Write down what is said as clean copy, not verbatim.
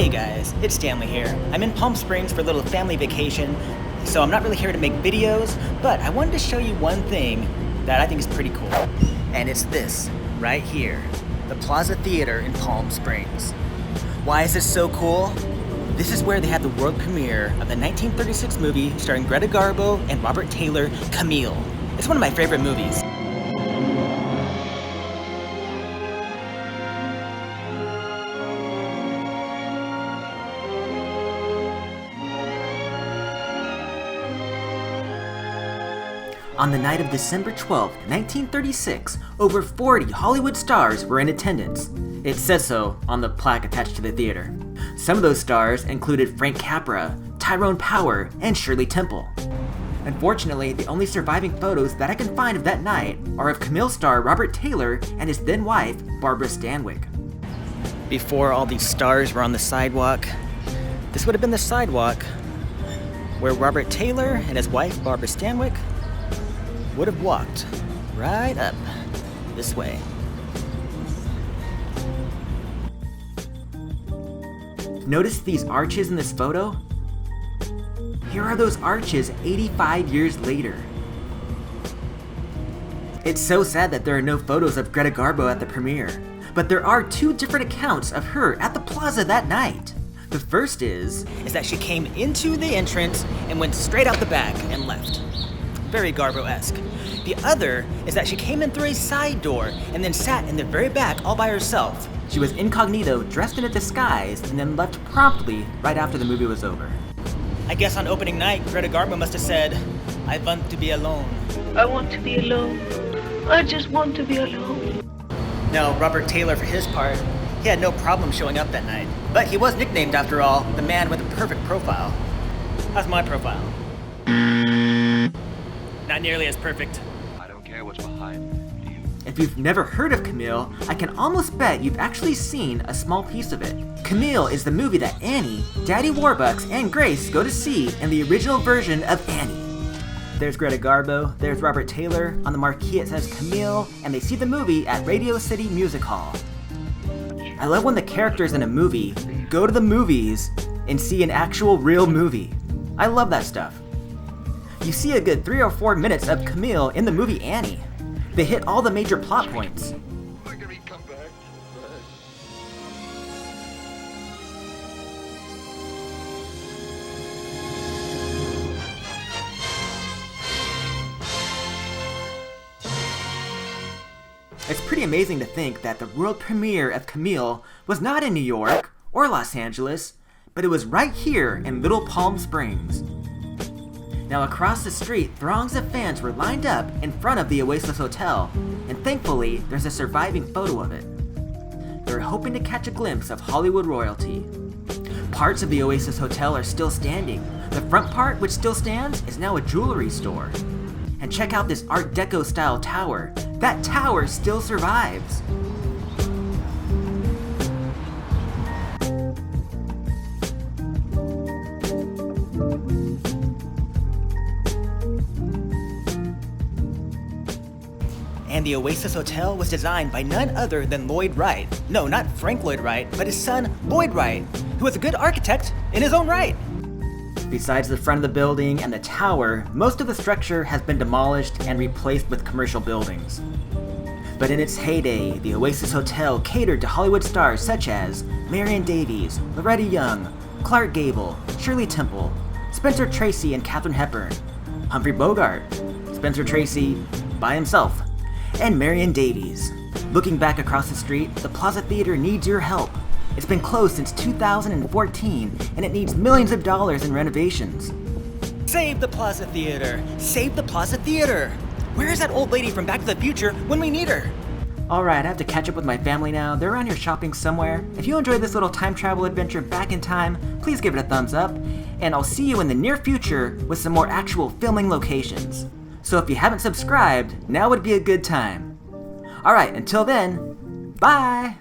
Hey guys, it's Stanley here. I'm in Palm Springs for a little family vacation, so I'm not really here to make videos, but I wanted to show you one thing that I think is pretty cool. And it's this, right here, the Plaza Theater in Palm Springs. Why is this so cool? This is where they had the world premiere of the 1936 movie starring Greta Garbo and Robert Taylor, Camille. It's one of my favorite movies. On the night of December 12, 1936, over 40 Hollywood stars were in attendance. It says so on the plaque attached to the theater. Some of those stars included Frank Capra, Tyrone Power, and Shirley Temple. Unfortunately, the only surviving photos that I can find of that night are of Camille star Robert Taylor and his then wife, Barbara Stanwyck. Before all these stars were on the sidewalk, this would have been the sidewalk where Robert Taylor and his wife, Barbara Stanwyck, would have walked right up this way. Notice these arches in this photo? Here are those arches 85 years later. It's so sad that there are no photos of Greta Garbo at the premiere, but there are two different accounts of her at the Plaza that night. The first is that she came into the entrance and went straight out the back and left. Very Garbo-esque. The other is that she came in through a side door and then sat in the very back all by herself. She was incognito, dressed in a disguise, and then left promptly right after the movie was over. I guess on opening night, Greta Garbo must have said, "I want to be alone." I want to be alone. I just want to be alone. Now, Robert Taylor, for his part, he had no problem showing up that night. But he was nicknamed, after all, the man with the perfect profile. How's my profile? Not nearly as perfect. I don't care what's behind you. If you've never heard of Camille, I can almost bet you've actually seen a small piece of it. Camille is the movie that Annie, Daddy Warbucks, and Grace go to see in the original version of Annie. There's Greta Garbo, there's Robert Taylor, on the marquee it says Camille, and they see the movie at Radio City Music Hall. I love when the characters in a movie go to the movies and see an actual real movie. I love that stuff. You see a good 3 or 4 minutes of Camille in the movie Annie. They hit all the major plot points. It's pretty amazing to think that the world premiere of Camille was not in New York or Los Angeles, but it was right here in Little Palm Springs. Now across the street, throngs of fans were lined up in front of the Oasis Hotel, and thankfully, there's a surviving photo of it. They're hoping to catch a glimpse of Hollywood royalty. Parts of the Oasis Hotel are still standing. The front part, which still stands, is now a jewelry store. And check out this Art Deco style tower. That tower still survives. And the Oasis Hotel was designed by none other than Lloyd Wright. No, not Frank Lloyd Wright, but his son, Lloyd Wright, who was a good architect in his own right. Besides the front of the building and the tower, most of the structure has been demolished and replaced with commercial buildings. But in its heyday, the Oasis Hotel catered to Hollywood stars such as Marion Davies, Loretta Young, Clark Gable, Shirley Temple, Spencer Tracy and Katharine Hepburn, Humphrey Bogart, Spencer Tracy by himself, and Marion Davies. Looking back across the street, the Plaza Theater needs your help. It's been closed since 2014, and it needs millions of dollars in renovations. Save the Plaza Theater! Save the Plaza Theater! Where is that old lady from Back to the Future when we need her? Alright, I have to catch up with my family now. They're around here shopping somewhere. If you enjoyed this little time travel adventure back in time, please give it a thumbs up, and I'll see you in the near future with some more actual filming locations. So if you haven't subscribed, now would be a good time. Alright, until then, bye!